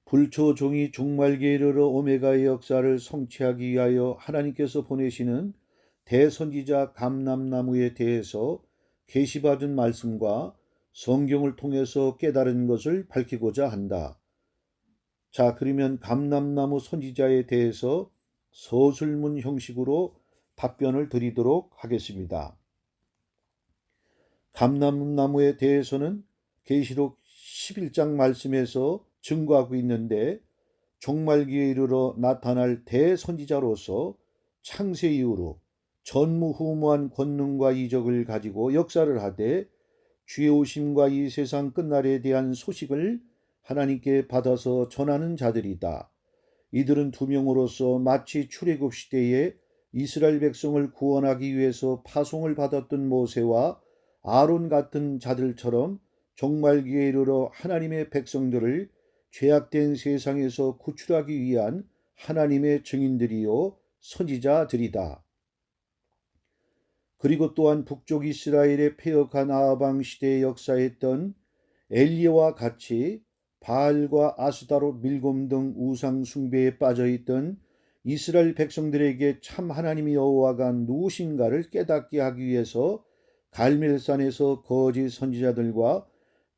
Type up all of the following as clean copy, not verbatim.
불초 종이 종말기에 이르러 오메가의 역사를 성취하기 위하여 하나님께서 보내시는 대선지자 감람나무에 대해서 계시받은 말씀과 성경을 통해서 깨달은 것을 밝히고자 한다. 자, 그러면 감람나무 선지자에 대해서 서술문 형식으로 답변을 드리도록 하겠습니다. 감람나무에 대해서는 계시록 11장 말씀에서 증거하고 있는데, 종말기에 이르러 나타날 대선지자로서 창세 이후로 전무후무한 권능과 이적을 가지고 역사를 하되 주의 오심과 이 세상 끝날에 대한 소식을 하나님께 받아서 전하는 자들이다. 이들은 두 명으로서 마치 출애굽 시대에 이스라엘 백성을 구원하기 위해서 파송을 받았던 모세와 아론 같은 자들처럼 종말기에 이르러 하나님의 백성들을 죄악된 세상에서 구출하기 위한 하나님의 증인들이요 선지자들이다. 그리고 또한 북쪽 이스라엘의 폐역한 아방 시대에 역사했던 엘리야와 같이 바알과 아스다롯 밀곰 등 우상 숭배에 빠져있던 이스라엘 백성들에게 참 하나님 여호와가 누구신가를 깨닫게 하기 위해서 갈멜산에서 거짓 선지자들과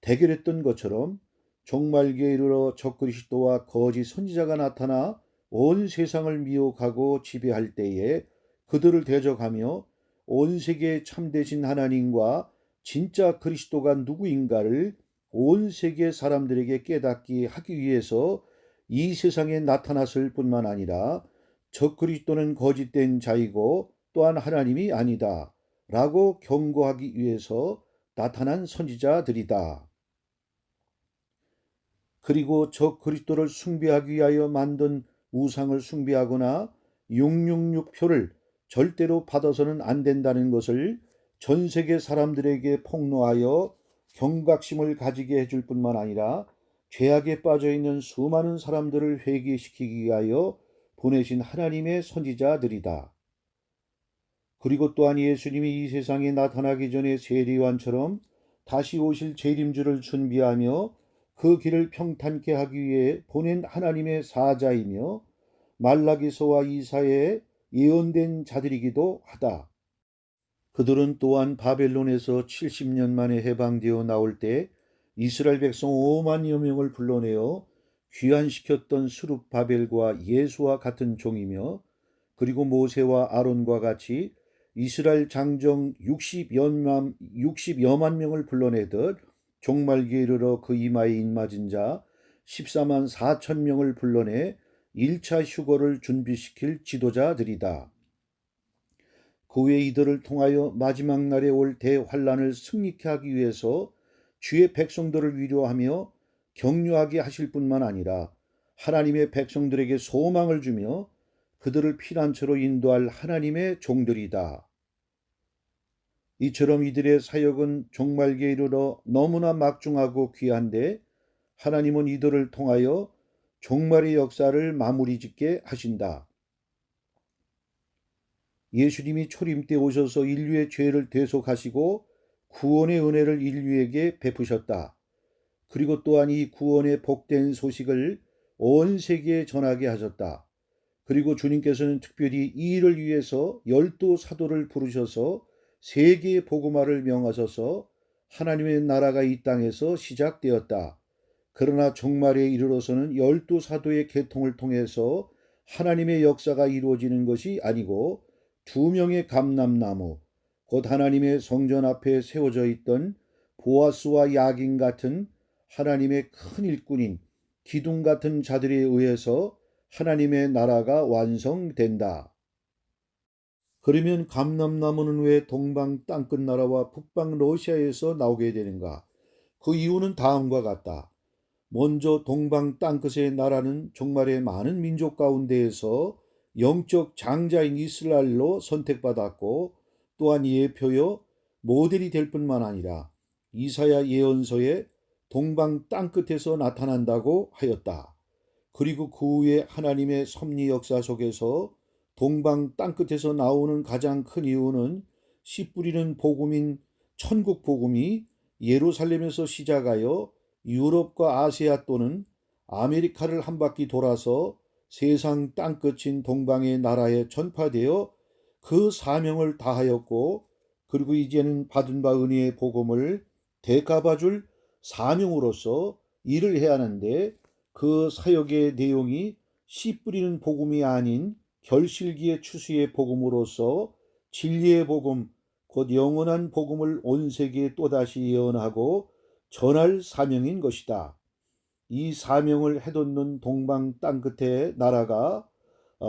대결했던 것처럼 종말기에 이르러 적그리스도와 거짓 선지자가 나타나 온 세상을 미혹하고 지배할 때에 그들을 대적하며 온 세계의 참되신 하나님과 진짜 그리스도가 누구인가를 온 세계 사람들에게 깨닫게 하기 위해서 이 세상에 나타났을 뿐만 아니라 적그리스도는 거짓된 자이고 또한 하나님이 아니다 라고 경고하기 위해서 나타난 선지자들이다. 그리고 적그리스도를 숭배하기 위하여 만든 우상을 숭배하거나 666표를 절대로 받아서는 안 된다는 것을 전 세계 사람들에게 폭로하여 경각심을 가지게 해줄 뿐만 아니라 죄악에 빠져있는 수많은 사람들을 회개시키기 위하여 보내신 하나님의 선지자들이다. 그리고 또한 예수님이 이 세상에 나타나기 전에 세리요한처럼 다시 오실 재림주를 준비하며 그 길을 평탄케 하기 위해 보낸 하나님의 사자이며 말라기서와 이사야에 예언된 자들이기도 하다. 그들은 또한 바벨론에서 70년 만에 해방되어 나올 때 이스라엘 백성 5만여 명을 불러내어 귀환시켰던 스룹바벨과 예수와 같은 종이며, 그리고 모세와 아론과 같이 이스라엘 장정 60여만 명을 불러내듯 종말기에 이르러 그 이마에 입맞은 자 14만 4천 명을 불러내 1차 휴거를 준비시킬 지도자들이다. 그 후에 이들을 통하여 마지막 날에 올 대환란을 승리케 하기 위해서 주의 백성들을 위로하며 격려하게 하실 뿐만 아니라 하나님의 백성들에게 소망을 주며 그들을 피난처로 인도할 하나님의 종들이다. 이처럼 이들의 사역은 종말기에 이르러 너무나 막중하고 귀한데 하나님은 이들을 통하여 종말의 역사를 마무리 짓게 하신다. 예수님이 초림 때 오셔서 인류의 죄를 대속하시고 구원의 은혜를 인류에게 베푸셨다. 그리고 또한 이 구원의 복된 소식을 온 세계에 전하게 하셨다. 그리고 주님께서는 특별히 이 일을 위해서 12사도를 부르셔서 세계의 복음화를 명하셔서 하나님의 나라가 이 땅에서 시작되었다. 그러나 종말에 이르러서는 12사도의 계통을 통해서 하나님의 역사가 이루어지는 것이 아니고 2명의 감람나무, 곧 하나님의 성전 앞에 세워져 있던 보아스와 야긴 같은 하나님의 큰 일꾼인 기둥 같은 자들에 의해서 하나님의 나라가 완성된다. 그러면 감람나무는 왜 동방 땅끝 나라와 북방 러시아에서 나오게 되는가? 그 이유는 다음과 같다. 먼저 동방 땅끝의 나라는 종말의 많은 민족 가운데에서 영적 장자인 이스라엘로 선택받았고, 또한 예표요 모델이 될 뿐만 아니라 이사야 예언서에 동방 땅끝에서 나타난다고 하였다. 그리고 그 후에 하나님의 섭리 역사 속에서 동방 땅끝에서 나오는 가장 큰 이유는 씨 뿌리는 복음인 천국 복음이 예루살렘에서 시작하여 유럽과 아시아 또는 아메리카를 한 바퀴 돌아서 세상 땅끝인 동방의 나라에 전파되어 그 사명을 다하였고, 그리고 이제는 받은 바 은혜의 복음을 대갚아줄 사명으로서 일을 해야 하는데, 그 사역의 내용이 씨 뿌리는 복음이 아닌 결실기의 추수의 복음으로서 진리의 복음, 곧 영원한 복음을 온 세계에 또다시 예언하고 전할 사명인 것이다. 이 사명을 해돋는 동방 땅끝의 나라가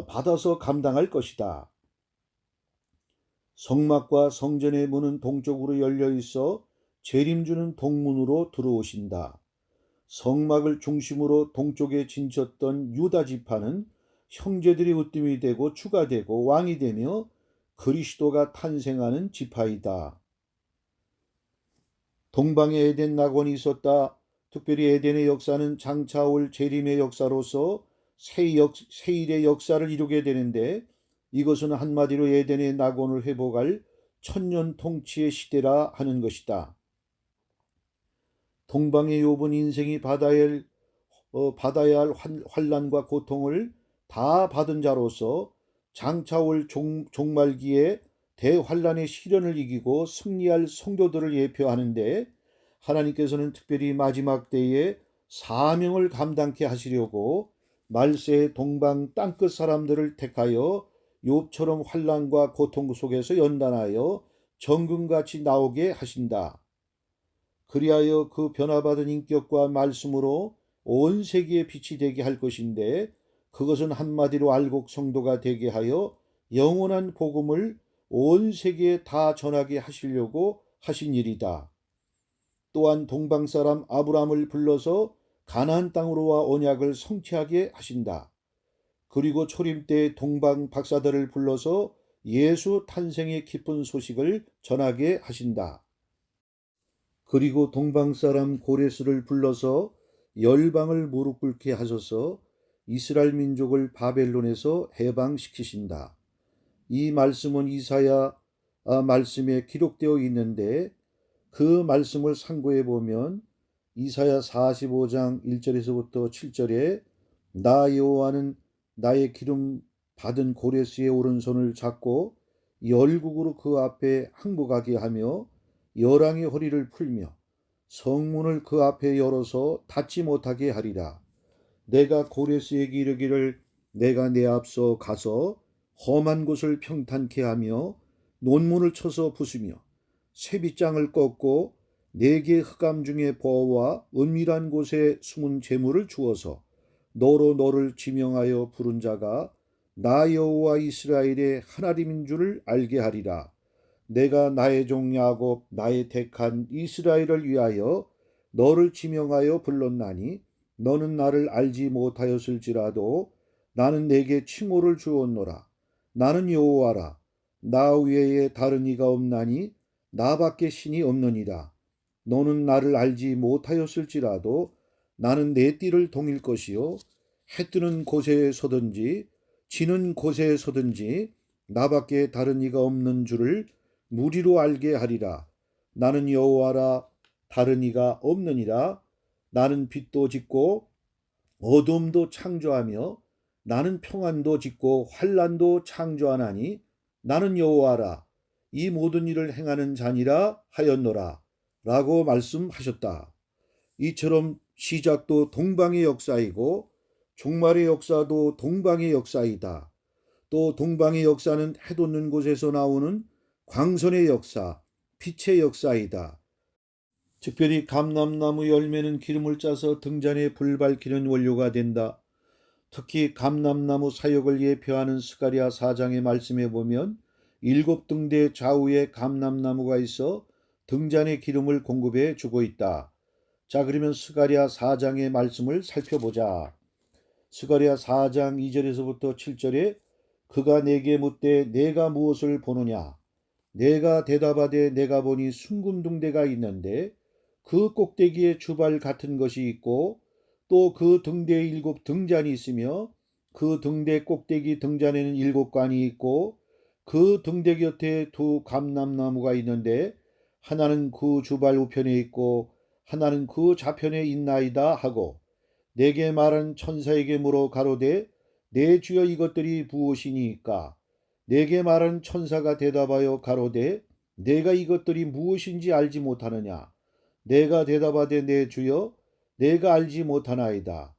받아서 감당할 것이다. 성막과 성전의 문은 동쪽으로 열려 있어 재림주는 동문으로 들어오신다. 성막을 중심으로 동쪽에 진쳤던 유다 지파는 형제들이 으뜸이 되고 주가 되고 왕이 되며 그리스도가 탄생하는 지파이다. 동방에 에덴 낙원이 있었다. 특별히 에덴의 역사는 장차 올 재림의 역사로서 세일의 역사를 이루게 되는데, 이것은 한마디로 에덴의 낙원을 회복할 천년 통치의 시대라 하는 것이다. 동방의 욥은 인생이 받아야 할 환난과 고통을 다 받은 자로서 장차 올 종말기에 대환란의 시련을 이기고 승리할 성도들을 예표하는데, 하나님께서는 특별히 마지막 때에 사명을 감당케 하시려고 말세의 동방 땅끝 사람들을 택하여 욥처럼 환난과 고통 속에서 연단하여 정금같이 나오게 하신다. 그리하여 그 변화받은 인격과 말씀으로 온 세계에 빛이 되게 할 것인데, 그것은 한마디로 알곡 성도가 되게 하여 영원한 복음을 온 세계에 다 전하게 하시려고 하신 일이다. 또한 동방 사람 아브라함을 불러서 가나안 땅으로와 언약을 성취하게 하신다. 그리고 초림 때 동방 박사들을 불러서 예수 탄생의 기쁜 소식을 전하게 하신다. 그리고 동방 사람 고레스를 불러서 열방을 무릎 꿇게 하셔서 이스라엘 민족을 바벨론에서 해방시키신다. 이 말씀은 이사야 말씀에 기록되어 있는데, 그 말씀을 상고해 보면 이사야 45장 1절에서부터 7절에 나 여호와는 나의 기름 받은 고레스의 오른손을 잡고 열국으로 그 앞에 항복하게 하며 열왕의 허리를 풀며 성문을 그 앞에 열어서 닫지 못하게 하리라. 내가 고레스에게 이르기를 내가 내 앞서 가서 험한 곳을 평탄케 하며 논문을 쳐서 부수며 쇠빗장을 꺾고 네개 흑암 중에 버와 은밀한 곳에 숨은 재물을 주어서 너로 너를 지명하여 부른 자가 나 여호와 이스라엘의 하나님인 줄을 알게 하리라. 내가 나의 종 야곱 나의 택한 이스라엘을 위하여 너를 지명하여 불렀나니 너는 나를 알지 못하였을지라도 나는 내게 칭호를 주었노라. 나는 여호와라. 나 외에 다른 이가 없나니 나밖에 신이 없느니라. 너는 나를 알지 못하였을지라도 나는 내 띠를 동일 것이요 해 뜨는 곳에 서든지 지는 곳에 서든지 나밖에 다른 이가 없는 줄을 무리로 알게 하리라. 나는 여호와라. 다른 이가 없느니라. 나는 빛도 짓고 어둠도 창조하며 나는 평안도 짓고 환난도 창조하나니 나는 여호와라. 이 모든 일을 행하는 자니라 하였노라 라고 말씀하셨다. 이처럼 시작도 동방의 역사이고 종말의 역사도 동방의 역사이다. 또 동방의 역사는 해돋는 곳에서 나오는 광선의 역사, 빛의 역사이다. 특별히 감람나무 열매는 기름을 짜서 등잔에 불 밝히는 원료가 된다. 특히 감람나무 사역을 예표하는 스가랴 4장의 말씀에 보면 7등대 좌우에 감람나무가 있어 등잔에 기름을 공급해 주고 있다. 자, 그러면 스가랴 4장의 말씀을 살펴보자. 스가랴 4장 2절에서부터 7절에 그가 내게 묻되 내가 무엇을 보느냐? 내가 대답하되 내가 보니 순금등대가 있는데 그 꼭대기에 주발 같은 것이 있고 또 그 등대에 7 등잔이 있으며 그 등대 꼭대기 등잔에는 7 관이 있고 그 등대 곁에 2 감람나무가 있는데 하나는 그 주발 우편에 있고 하나는 그 좌편에 있나이다 하고 내게 말한 천사에게 물어 가로되 내 주여 이것들이 무엇이니까? 내게 말한 천사가 대답하여 가로되 내가 이것들이 무엇인지 알지 못하느냐? 내가 대답하되 내 주여 내가 알지 못하나이다.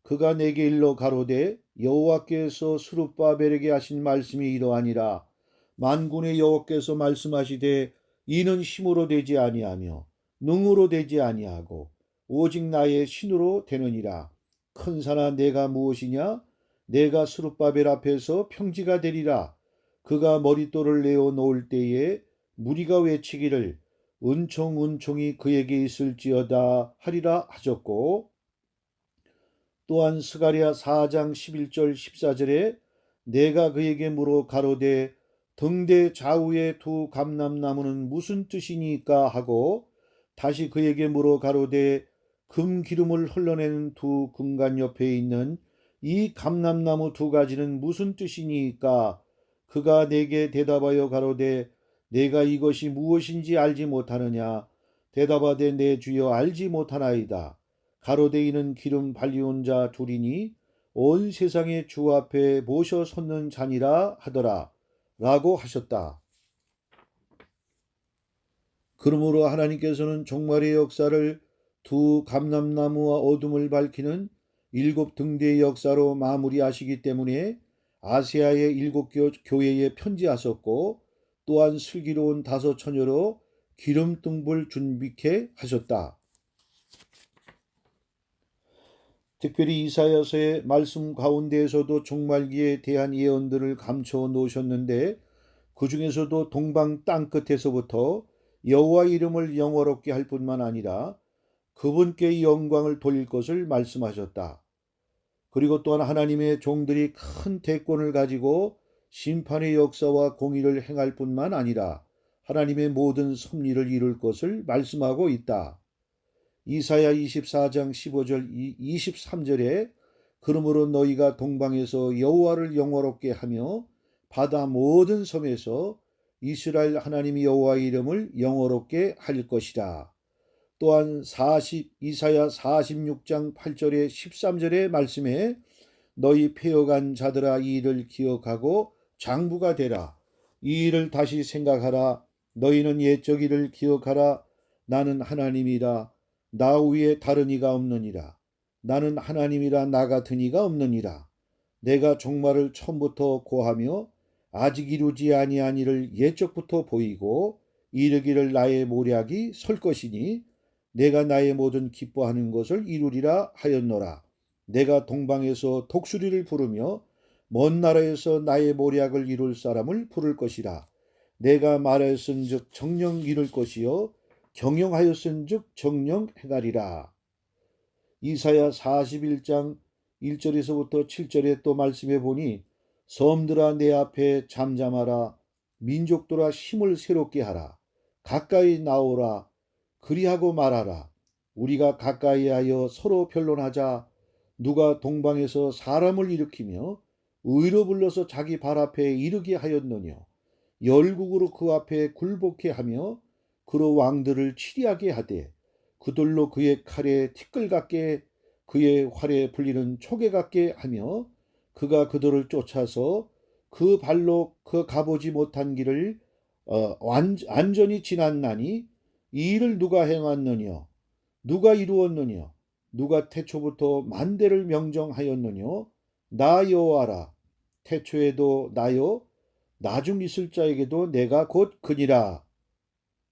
그가 내게 일러 가로되 여호와께서 스룹바벨에게 하신 말씀이 이러하니라. 만군의 여호와께서 말씀하시되 이는 힘으로 되지 아니하며 능으로 되지 아니하고 오직 나의 신으로 되느니라. 큰 산아 내가 무엇이냐? 내가 스룹바벨 앞에서 평지가 되리라. 그가 머릿돌을 내어 놓을 때에 무리가 외치기를 은총 은총이 그에게 있을지어다 하리라 하셨고, 또한 스가랴 4장 11절 14절에 내가 그에게 물어 가로되 등대 좌우의 두 감람나무는 무슨 뜻이니까 하고 다시 그에게 물어 가로되 금기름을 흘러내는 두 금관 옆에 있는 이 감람나무 두 가지는 무슨 뜻이니까? 그가 내게 대답하여 가로되 내가 이것이 무엇인지 알지 못하느냐? 대답하되 내 주여 알지 못하나이다. 가로되 이는 기름 발리온 자 둘이니 온 세상의 주 앞에 모셔 섰는 자니라 하더라 라고 하셨다. 그러므로 하나님께서는 종말의 역사를 두 감람나무와 어둠을 밝히는 일곱 등대의 역사로 마무리하시기 때문에 아시아의 일곱 교회에 편지하셨고, 또한 슬기로운 다섯 처녀로 기름등불 준비케 하셨다. 특별히 이사야서의 말씀 가운데에서도 종말기에 대한 예언들을 감춰 놓으셨는데, 그 중에서도 동방 땅끝에서부터 여호와 이름을 영화롭게 할 뿐만 아니라 그분께 영광을 돌릴 것을 말씀하셨다. 그리고 또한 하나님의 종들이 큰 대권을 가지고 심판의 역사와 공의를 행할 뿐만 아니라 하나님의 모든 섭리를 이룰 것을 말씀하고 있다. 이사야 24장 15절 23절에 그러므로 너희가 동방에서 여호와를 영화롭게 하며 바다 모든 섬에서 이스라엘 하나님 여호와의 이름을 영화롭게 할 것이라. 또한 이사야 46장 8절에 13절의 말씀에 너희 패여간 자들아 이 일을 기억하고 장부가 되라. 이 일을 다시 생각하라. 너희는 옛적 일을 기억하라. 나는 하나님이라. 나 위에 다른 이가 없느니라. 나는 하나님이라 나 같은 이가 없느니라. 내가 종말을 처음부터 고하며 아직 이루지 아니한 일을 옛적부터 보이고 이르기를 나의 모략이 설 것이니 내가 나의 모든 기뻐하는 것을 이루리라 하였노라. 내가 동방에서 독수리를 부르며 먼 나라에서 나의 모략을 이룰 사람을 부를 것이라. 내가 말하였은즉 정령 이룰 것이요 경영하였은즉 정령 행하리라. 이사야 41장 1절에서부터 7절에 또 말씀해 보니 섬들아 내 앞에 잠잠하라. 민족들아 힘을 새롭게 하라. 가까이 나오라. 그리하고 말하라. 우리가 가까이하여 서로 변론하자. 누가 동방에서 사람을 일으키며 의로 불러서 자기 발 앞에 이르게 하였느뇨. 열국으로 그 앞에 굴복해 하며 그로 왕들을 치리하게 하되 그들로 그의 칼에 티끌 같게 그의 활에 불리는 초계 같게 하며 그가 그들을 쫓아서 그 발로 그 가보지 못한 길을 완전히 지났나니 이 일을 누가 행하느냐? 누가 이루었느냐? 누가 태초부터 만대를 명정하였느냐? 나 여호와라. 태초에도 나요 나중 있을 자에게도 내가 곧 그니라